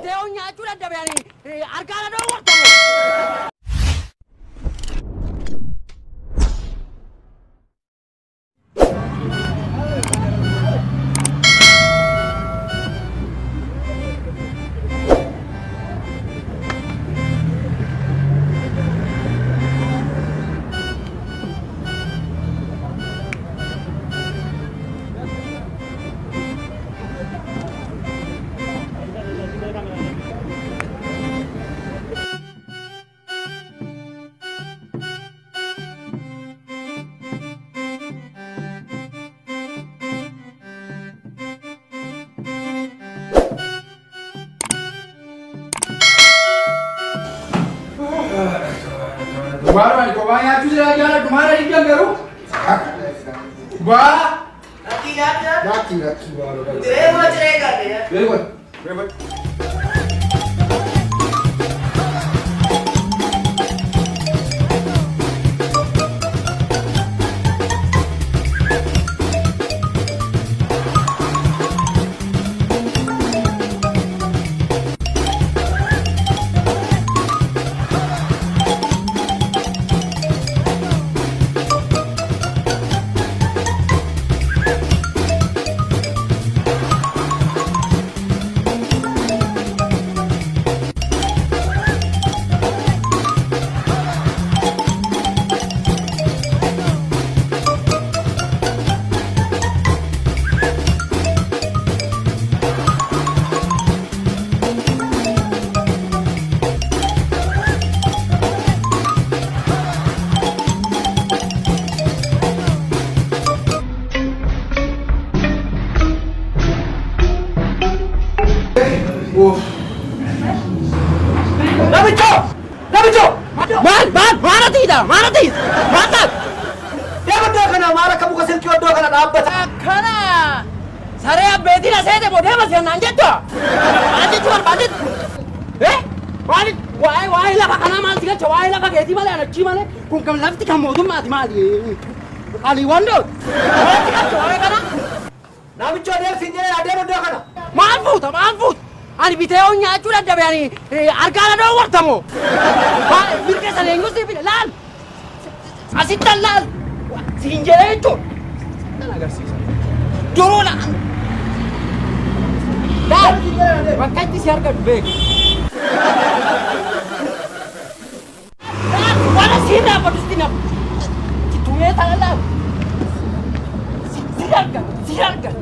bitee nyaachuu dadhabanii harkaan adoo wartamu. Kau banyak tu saya jalan kemana di biang garu? Bah, laki baru. Terima cerai kan ya? Very good. Mana ti? Mantap. Dia betul kena marah kamu kasih kau doa kena dapat. Kana. Saya beti lah saya deh bodoh masih nanjat tu. Nanjat cuma bandit. Bandit. Wah lah kana mal tiga cawai lah pakai di mana anak cima le. Kung kamu lagi kamu tu mati. Kali wando. Tiga cawai kana. Nabi dia sini ada betul kena. Maafut. Ani bitee nyaachuu dadhabanii harkaan adoo wartamu. Mirga saleengu si bile laal. Asittan laal. Siin jedhee jechuun. Nan agarsiisa. Duruu laal. Laal. Bakka itti si argatu beeku. Laal. Waan asiin dhaabbatu sitti nafu. Tumee tana laal. Si arga.